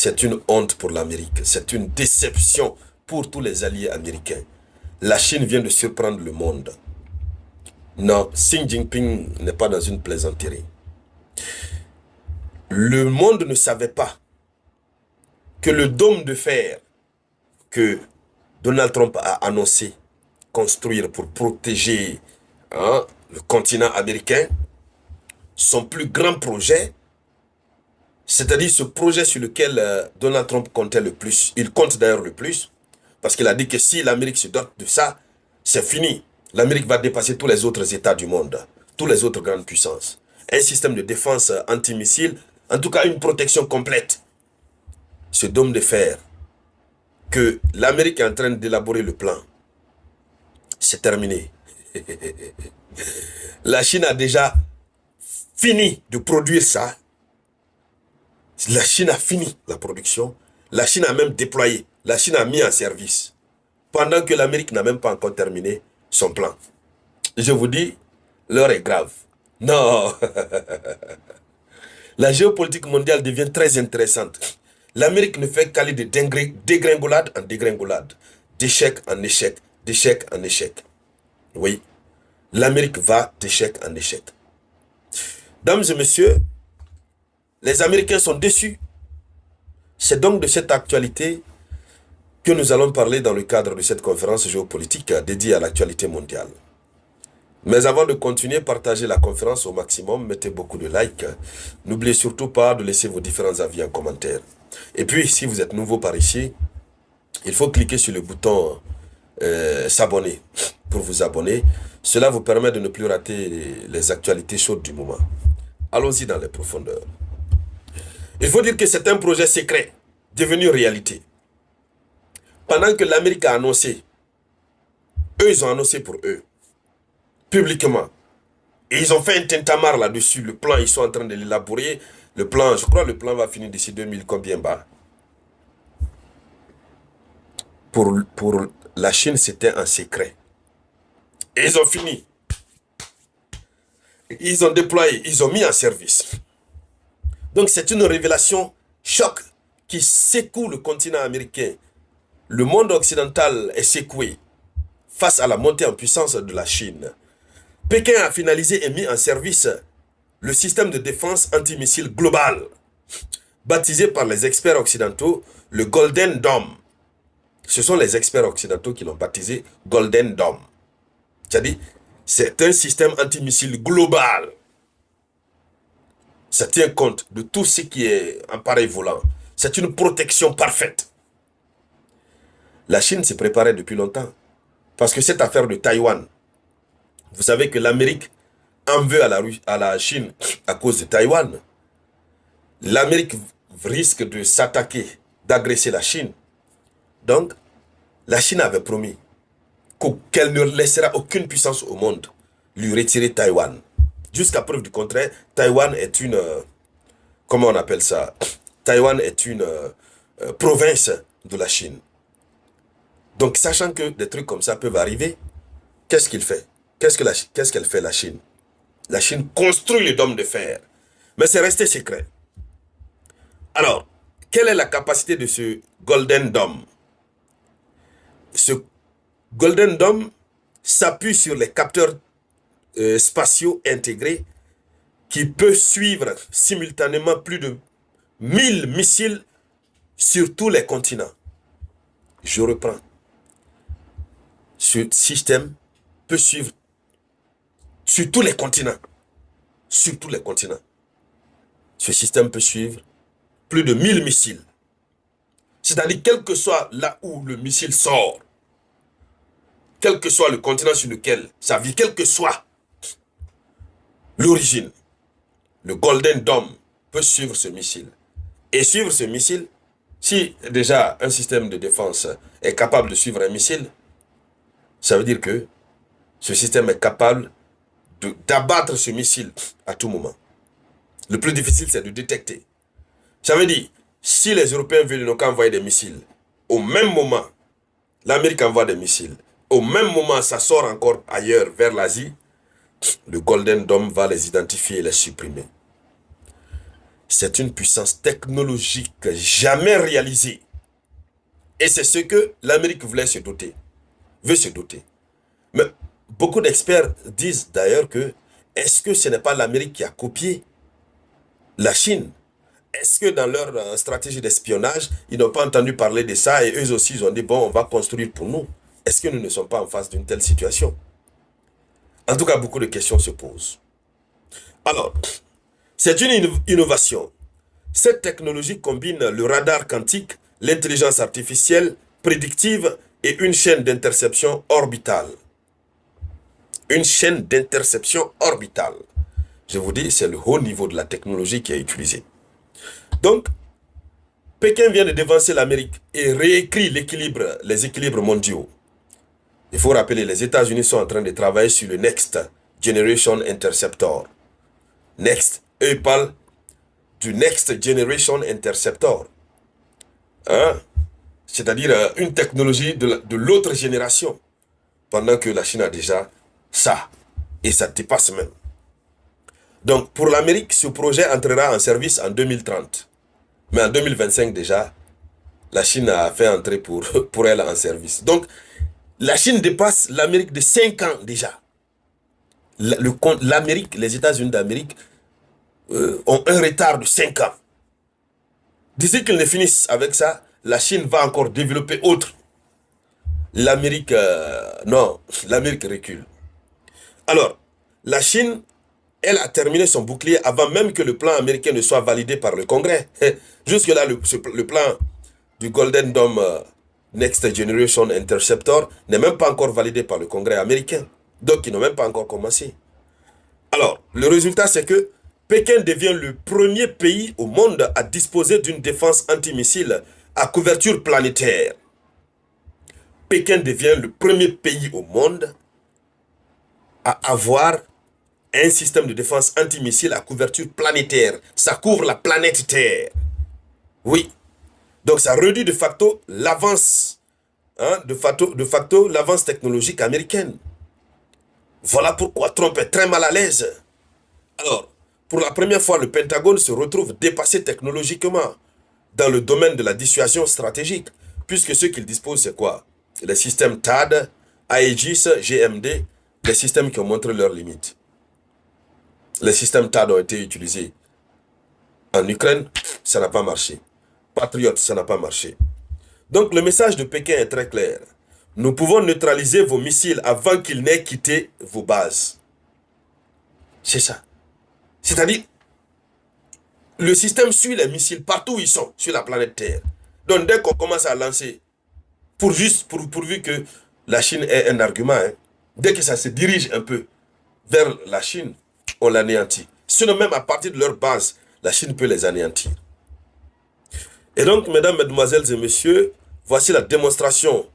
C'est une honte pour l'Amérique. C'est une déception pour tous les alliés américains. La Chine vient de surprendre le monde. Non, Xi Jinping n'est pas dans une plaisanterie. Le monde ne savait pas que le dôme de fer que Donald Trump a annoncé construire pour protéger le continent américain, son plus grand projet, c'est-à-dire ce projet sur lequel Donald Trump comptait le plus, il compte d'ailleurs le plus, parce qu'il a dit que si l'Amérique se dote de ça, c'est fini. L'Amérique va dépasser tous les autres États du monde, tous les autres grandes puissances. Un système de défense antimissile, en tout cas une protection complète. Ce dôme de fer, que l'Amérique est en train d'élaborer le plan, c'est terminé. La Chine a déjà fini de produire ça. La Chine a fini la production. La Chine a même déployé. La Chine a mis en service. Pendant que l'Amérique n'a même pas encore terminé son plan. Je vous dis, l'heure est grave. Non. La géopolitique mondiale devient très intéressante. L'Amérique ne fait qu'aller de dégringolade en dégringolade. D'échec en échec. D'échec en échec. Oui. L'Amérique va d'échec en échec. Dames et messieurs, les Américains sont déçus. C'est donc de cette actualité que nous allons parler dans le cadre de cette conférence géopolitique dédiée à l'actualité mondiale. Mais avant de continuer, partagez la conférence au maximum, mettez beaucoup de likes. N'oubliez surtout pas de laisser vos différents avis en commentaire. Et puis, si vous êtes nouveau par ici, il faut cliquer sur le bouton s'abonner pour vous abonner. Cela vous permet de ne plus rater les actualités chaudes du moment. Allons-y dans les profondeurs. Il faut dire que c'est un projet secret, devenu réalité. Pendant que l'Amérique a annoncé, eux, ils ont annoncé pour eux, publiquement. Et ils ont fait un tintamarre là-dessus. Le plan, ils sont en train de l'élaborer. Le plan, je crois, le plan va finir d'ici 2000 combien bas. Pour la Chine, c'était un secret. Et ils ont fini. Ils ont déployé, ils ont mis en service. Donc c'est une révélation choc qui secoue le continent américain. Le monde occidental est secoué face à la montée en puissance de la Chine. Pékin a finalisé et mis en service le système de défense antimissile global, baptisé par les experts occidentaux le Golden Dome. Ce sont les experts occidentaux qui l'ont baptisé Golden Dome. C'est-à-dire, c'est un système antimissile global. Ça tient compte de tout ce qui est appareil volant. C'est une protection parfaite. La Chine s'est préparée depuis longtemps. Parce que cette affaire de Taïwan, vous savez que l'Amérique en veut à la Chine à cause de Taïwan. L'Amérique risque de s'attaquer, d'agresser la Chine. Donc, la Chine avait promis qu'elle ne laissera aucune puissance au monde lui retirer Taïwan. Jusqu'à preuve du contraire, Taïwan est une... comment on appelle ça? Taïwan est une province de la Chine. Donc, sachant que des trucs comme ça peuvent arriver, qu'est-ce qu'il fait? Qu'est-ce qu'elle fait, la Chine? La Chine construit le dôme de fer. Mais c'est resté secret. Alors, quelle est la capacité de ce Golden Dome? Ce Golden Dome s'appuie sur les capteurs spatiaux intégrés qui peuvent suivre simultanément plus de 1000 missiles sur tous les continents. Je reprends. Ce système peut suivre sur tous les continents. Sur tous les continents. Ce système peut suivre plus de 1000 missiles. C'est-à-dire, quel que soit là où le missile sort, quel que soit le continent sur lequel ça vit, quel que soit l'origine, le Golden Dome peut suivre ce missile. Et suivre ce missile, si déjà un système de défense est capable de suivre un missile, ça veut dire que ce système est capable d'abattre ce missile à tout moment. Le plus difficile, c'est de détecter. Ça veut dire, si les Européens veulent donc envoyer des missiles, au même moment, l'Amérique envoie des missiles, au même moment, ça sort encore ailleurs, vers l'Asie, le Golden Dome va les identifier et les supprimer. C'est une puissance technologique jamais réalisée. Et c'est ce que l'Amérique voulait se doter, veut se doter. Mais beaucoup d'experts disent d'ailleurs que est-ce que ce n'est pas l'Amérique qui a copié la Chine? Est-ce que dans leur stratégie d'espionnage, ils n'ont pas entendu parler de ça et eux aussi ils ont dit bon, on va construire pour nous? Est-ce que nous ne sommes pas en face d'une telle situation? En tout cas, beaucoup de questions se posent. Alors, c'est une innovation. Cette technologie combine le radar quantique, l'intelligence artificielle prédictive et une chaîne d'interception orbitale. Une chaîne d'interception orbitale. Je vous dis, c'est le haut niveau de la technologie qui est utilisée. Donc, Pékin vient de devancer l'Amérique et réécrit les équilibres mondiaux. Il faut rappeler, les États-Unis sont en train de travailler sur le Next Generation Interceptor. Next, eux ils parlent du Next Generation Interceptor. Hein? C'est-à-dire une technologie de l'autre génération. Pendant que la Chine a déjà ça. Et ça dépasse même. Donc pour l'Amérique, ce projet entrera en service en 2030. Mais en 2025 déjà, la Chine a fait entrer pour elle en service. Donc la Chine dépasse l'Amérique de 5 ans déjà. L'Amérique, les États-Unis d'Amérique ont un retard de 5 ans. D'ici qu'ils ne finissent avec ça, la Chine va encore développer autre. L'Amérique, non, l'Amérique recule. Alors, la Chine, elle a terminé son bouclier avant même que le plan américain ne soit validé par le Congrès. Jusque-là, le plan du Golden Dome Next Generation Interceptor n'est même pas encore validé par le Congrès américain. Donc, ils n'ont même pas encore commencé. Alors, le résultat, c'est que Pékin devient le premier pays au monde à disposer d'une défense antimissile à couverture planétaire. Pékin devient le premier pays au monde à avoir un système de défense antimissile à couverture planétaire. Ça couvre la planète Terre. Oui. Donc ça réduit de facto l'avance, hein, de facto l'avance technologique américaine. Voilà pourquoi Trump est très mal à l'aise. Alors, pour la première fois, le Pentagone se retrouve dépassé technologiquement dans le domaine de la dissuasion stratégique, puisque ce qu'il dispose, c'est quoi? Les systèmes THAAD, Aegis, GMD, les systèmes qui ont montré leurs limites. Les systèmes THAAD ont été utilisés en Ukraine, ça n'a pas marché. Patriot, ça n'a pas marché. Donc le message de Pékin est très clair. Nous pouvons neutraliser vos missiles avant qu'ils n'aient quitté vos bases. C'est ça. C'est-à-dire, le système suit les missiles partout où ils sont sur la planète Terre. Donc dès qu'on commence à lancer, pourvu que la Chine ait un argument, hein, dès que ça se dirige un peu vers la Chine, on l'anéantit. Sinon même à partir de leur base, la Chine peut les anéantir. Et donc, mesdames, mesdemoiselles et messieurs, voici la démonstration